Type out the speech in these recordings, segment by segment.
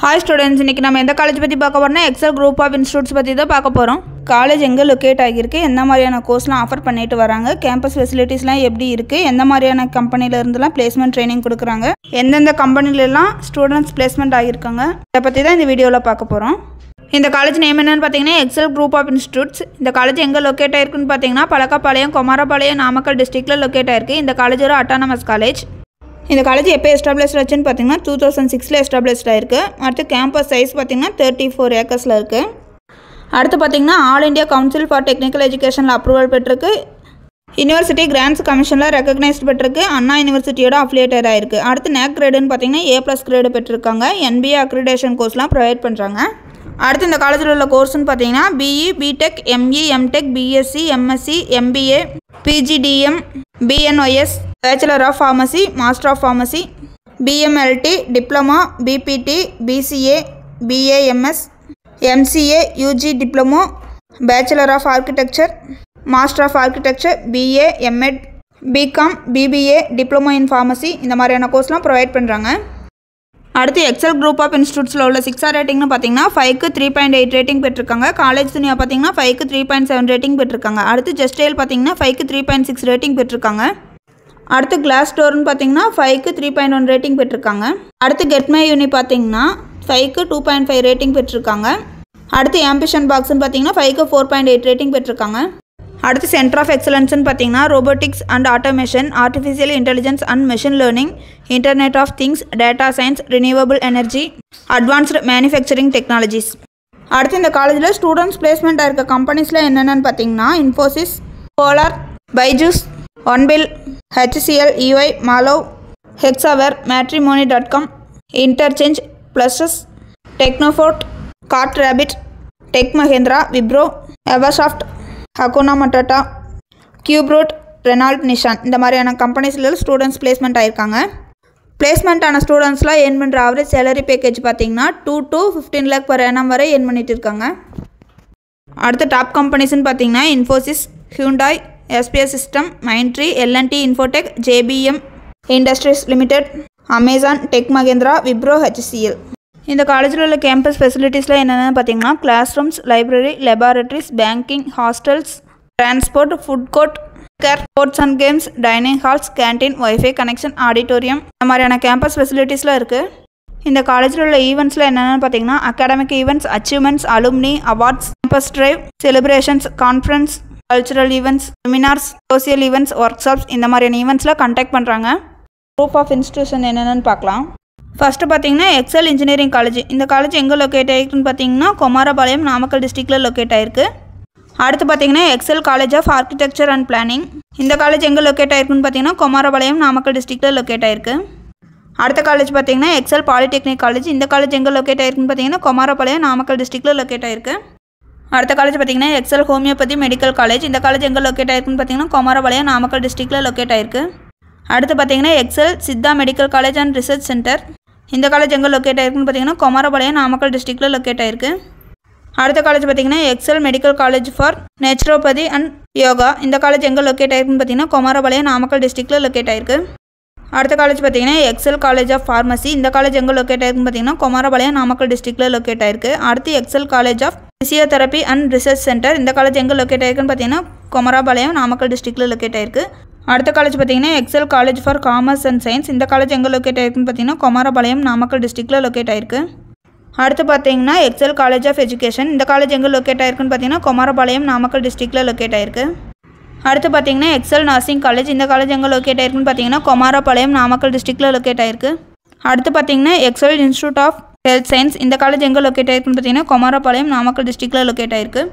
Hi students, இன்னைக்கு நம்ம எந்த காலேஜ் பத்தி பார்க்க போறோம்னா எக்ஸல் குரூப் ஆஃப் இன்ஸ்டிடியூட்ஸ் பத்தி தான் பார்க்க போறோம். காலேஜ் எங்க லொகேட் ஆகிருக்கு, என்ன மாதிரியான கோர்ஸ்லாம் ஆஃபர் பண்ணிட்டு வராங்க, கேம்பஸ் ஃபெசிலிட்டிஸ்லாம் எப்படி இருக்கு, எந்த மாதிரியான கம்பெனில இருந்துலாம் பிளேஸ்மென்ட் ட்ரைனிங் கொடுக்கறாங்க, எந்தெந்த கம்பெனில எல்லாம் ஸ்டூடண்ட்ஸ் பிளேஸ்மென்ட் ஆகிருக்காங்க, இத பத்தி தான் இந்த வீடியோல பார்க்க போறோம். இந்த காலேஜ் நேம் என்னன்னு பாத்தீங்கன்னா எக்ஸல் குரூப் ஆஃப் இன்ஸ்டிடியூட்ஸ். இந்த காலேஜ் எங்க லொகேட் ஆயிருக்குன்னு பாத்தீங்கன்னா பலக்காபாளையம், குமாரபாளையம், நாமக்கல் டிஸ்ட்ரிக்ட்ல லொகேட் ஆயிருக்கு. இந்த காலேஜ் ஒரு அட்டானமஸ் காலேஜ். இந்த காலேஜ் எப்போ எஸ்டாப்ளிஷ் ஆச்சுன்னு பார்த்தீங்கன்னா 2006 எஸ்டாப்ளிஷ்ட் ஆயிருக்கு. அடுத்து கேம்பஸ் சைஸ் பார்த்தீங்கன்னா 34 ஏக்கர்ஸில் இருக்குது. அடுத்து பார்த்தீங்கன்னா all India council for technical எஜுகேஷனில் அப்ரூவல் பெற்றிருக்கு. யூனிவர்சிட்டி கிராண்ட்ஸ் கமிஷனில் ரெகக்னைஸ்ட் பெற்றிருக்கு. அண்ணா யூனிவர்சிட்டியோட அஃபிலியேட்டட் ஆயிருக்கு. அடுத்து நேக் கிரேடுன்னு பார்த்தீங்கன்னா A+ கிரேடு பெற்றிருக்காங்க. NBA அக்ரிடேஷன் கோர்ஸ்லாம் ப்ரொவைட் பண்ணுறாங்க. அடுத்து இந்த காலேஜில் உள்ள கோர்ஸ்னு பார்த்தீங்கன்னா BE, BTech, ME, MTech, BSc, MSc, MBA, PGDM, BNOS, Bachelor of Pharmacy, Master of Pharmacy, BMLT, Diploma, BPT, BCA, BAMS, MCA, UG Diploma, Bachelor of Architecture, Master of Architecture, BA, MEd, BCom, BBA, Diploma in Pharmacy இந்த மாதிரியான கோர்ஸ்லாம் provide பண்ணுறாங்க. அடுத்து XL group of இன்ஸ்டிடியூட்ஸில் உள்ள 6 ரேட்டிங்னு பார்த்தீங்கன்னா 5க்கு 3.8 rating பெற்றிருக்காங்க. College துணியா பார்த்தீங்கன்னா 5க்கு 3.7 rating பெற்றிருக்காங்க. அடுத்து ஜஸ்டேல் பார்த்தீங்கன்னா 5க்கு 3.6 ரேட்டிங் பெற்றிருக்காங்க. அடுத்து கிளாஸ் டோர்னு பார்த்தீங்கன்னா 5க்கு 3.1 ரேட்டிங் பெற்றிருக்காங்க. அடுத்து கெட்மே யூனி பார்த்தீங்கன்னா 5க்கு 2.5 ரேட்டிங் பெற்றிருக்காங்க. அடுத்து ஆம்பிஷன் பாக்ஸ்னு பார்த்தீங்கன்னா 5க்கு 4.8 ரேட்டிங் பெற்றிருக்காங்க. அடுத்து சென்டர் ஆஃப் எக்ஸலன்ஸ்னு பார்த்தீங்கன்னா robotics and automation, artificial intelligence and machine learning, internet of things, data science, renewable energy, advanced manufacturing technologies. அடுத்து இந்த காலேஜில் ஸ்டூடெண்ட்ஸ் பிளேஸ்மெண்ட்டாக இருக்க கம்பெனிஸில் என்னென்னு பார்த்தீங்கன்னா Infosys, Polar, Byju's, OneBill, HCL, EY, மாலோ, ஹெக்ஸாவேர், மேட்ரிமோனி.com, இன்டர்சேஞ்ச், ப்ளஸஸ், டெக்னோஃபோர்ட், கார்ட் ரேபிட், Tech Mahindra, Wipro, Eversoft, Hakuna Matata, கியூப்ரோட், ரெனால்ட், நிஷான் இந்த மாதிரியான கம்பெனிஸில் ஸ்டூடெண்ட்ஸ் பிளேஸ்மெண்ட் ஆகிருக்காங்க. பிளேஸ்மெண்ட் ஆன ஸ்டூடெண்ட்ஸ்லாம் ஏர்ன் பண்ணுற ஆவரேஜ் சேலரி பேக்கேஜ் பார்த்தீங்கன்னா 2 to 15 lakh per annum வரை ஏர்ன் பண்ணிட்டு இருக்காங்க. அடுத்த டாப் கம்பெனிஸ்ன்னு பார்த்தீங்கன்னா Infosys, Hyundai, SPS system, Mindtree, L&T Infotech, JBM industries limited, Amazon, Tech Mahindra, Wipro, HCL. இந்த காலேஜில் உள்ள கேம்பஸ் ஃபெசிலிட்டிஸில் என்னென்னு பார்த்தீங்கன்னா class rooms, library, laboratories, banking, hostels, transport, food court, sports and games, dining halls, canteen, wifi connection, auditorium இந்த மாதிரியான campus ஃபெசிலிட்டிஸ்லாம் இருக்குது. இந்த காலேஜில் உள்ள ஈவெண்ட்ஸில் என்னென்னு பார்த்தீங்கன்னா academic events, achievements, alumni, awards, campus drive, celebrations, conference, cultural events, seminars, social events, workshops இந்த மாதிரியான ஈவெண்ட்ஸில் கண்டக்ட் பண்ணுறாங்க. குரூப் ஆஃப் இன்ஸ்டிடியூஷன் என்னென்னு பார்க்கலாம். ஃபஸ்ட்டு பார்த்தீங்கன்னா எக்ஸல் இன்ஜினியரிங் காலேஜ். இந்த காலேஜ் எங்கே லொக்கேட் ஆகிருக்குன்னு பார்த்தீங்கன்னா குமாரபாளையம், நாமக்கல் டிஸ்ட்ரிக்டில் லொக்கேட் ஆகிருக்கு. அடுத்து பார்த்தீங்கன்னா Excel college of architecture and planning. இந்த காலேஜ் எங்கே லொக்கேட் ஆகிருக்குன்னு பார்த்தீங்கன்னா குமாரபாளையம், நாமக்கல் டிஸ்ட்ரிக்டில் லொக்கேட் ஆகிருக்கு. அடுத்த காலேஜ் பார்த்தீங்கன்னா எக்ஸல் பாலிடெக்னிக் காலேஜ். இந்த காலேஜ் எங்கே லொக்கேட் ஆகிருக்குன்னு பார்த்தீங்கன்னா குமாரபாளையம், நாமக்கல் டிஸ்ட்ரிக்டில் லொக்கேட் ஆகிருக்கு. அடுத்த காலேஜ் பார்த்தீங்கன்னா எக்ஸல் ஹோமியோபதி மெடிக்கல் காலேஜ். இந்த காலேஜ் எங்கே லொக்கேட் ஆகிருக்குன்னு பார்த்தீங்கன்னா குமாரபாளையம், நாமக்கல் டிஸ்ட்ரிக்டில் லொக்கேட் ஆகிருக்கு. அடுத்து பார்த்தீங்கன்னா Excel Siddha medical college and research centre. இந்த காலேஜ் எங்கே லொக்கேட் ஆகிருக்குன்னு பார்த்தீங்கன்னா குமாரபாளையம், நாமக்கல் டிஸ்ட்ரிக்டில் லொக்கேட் ஆகிருக்கு. அடுத்த காலேஜ் பார்த்தீங்கன்னா Excel medical college for naturopathy and yoga. இந்த காலேஜ் எங்கே லொக்கேட் ஆகிருக்குன்னு பார்த்தீங்கன்னா குமாரபாளையம், நாமக்கல் டிஸ்ட்ரிக்டில் லொக்கேட் ஆகிருக்கு. அடுத்த காலேஜ் பார்த்தீங்கன்னா எக்ஸல் காலேஜ் ஆஃப் ஃபார்மசி. இந்த காலேஜ் எங்கே லொக்கேட் ஆகிருக்குன்னு பார்த்தீங்கன்னா குமாரபாளையம், நாமக்கல் டிஸ்ட்ரிக்டில் லொக்கேட் ஆகிருக்கு. அடுத்து Excel college of physiotherapy and research centre. இந்த காலேஜ் எங்கே லொக்கேட் ஆகிருக்குன்னு பார்த்தீங்கன்னா குமாரபாளையம், நாமக்கல் டிஸ்ட்ரிக்டில் லொக்கேட் ஆகிருக்கு. அடுத்த காலேஜ் பார்த்தீங்கன்னா Excel college for commerce and science. இந்த காலேஜ் எங்கே லொக்கேட் ஆகிருக்குன்னு பார்த்தீங்கன்னா குமாரபாளையம், நாமக்கல் டிஸ்ட்ரிக்டில் லொக்கேட் ஆகிருக்கு. அடுத்து பார்த்தீங்கன்னா எக்ஸல் காலேஜ் ஆஃப் எஜுகேஷன். இந்த காலேஜ் எங்கே லொக்கேட் ஆகிருக்குன்னு பார்த்தீங்கன்னா குமாரபாளையம், நாமக்கல் டிஸ்ட்ரிக்டில் லொக்கேட் ஆகிருக்கு. அடுத்து பார்த்தீங்கன்னா எக்ஸல் நர்சிங் காலேஜ். இந்த காலேஜ் எங்கே லொக்கேட் ஆகிருக்குன்னு பார்த்தீங்கன்னா குமாரபாளையம், நாமக்கல் டிஸ்ட்ரிக்டில் லொக்கேட் ஆகிருக்கு. அடுத்து பார்த்தீங்கன்னா Excel institute of health science. இந்த காலேஜ் எங்கே லொக்கேட் ஆகிருக்குன்னு பார்த்தீங்கன்னா குமாரபாளையம், நாமக்கல் டிஸ்ட்ரிக்டில் லொக்கேட் ஆகிருக்கு.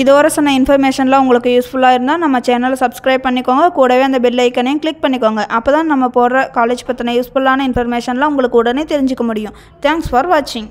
இதுவரை சொன்ன இன்ஃபர்மேஷன்லாம் உங்களுக்கு யூஸ்ஃபுல்லாக இருந்தால் நம்ம சேனலை சப்ஸ்கிரைப் பண்ணிக்கோங்க. கூடவே அந்த பெல் ஐக்கனையும் கிளிக் பண்ணிக்கோங்க. அப்போ தான் நம்ம போடுற காலேஜ் பற்றின யூஸ்ஃபுல்லான இன்ஃபர்மேஷன்லாம் உங்களுக்கு உடனே தெரிஞ்சுக்க முடியும். தேங்க்ஸ் ஃபார் வாட்சிங்.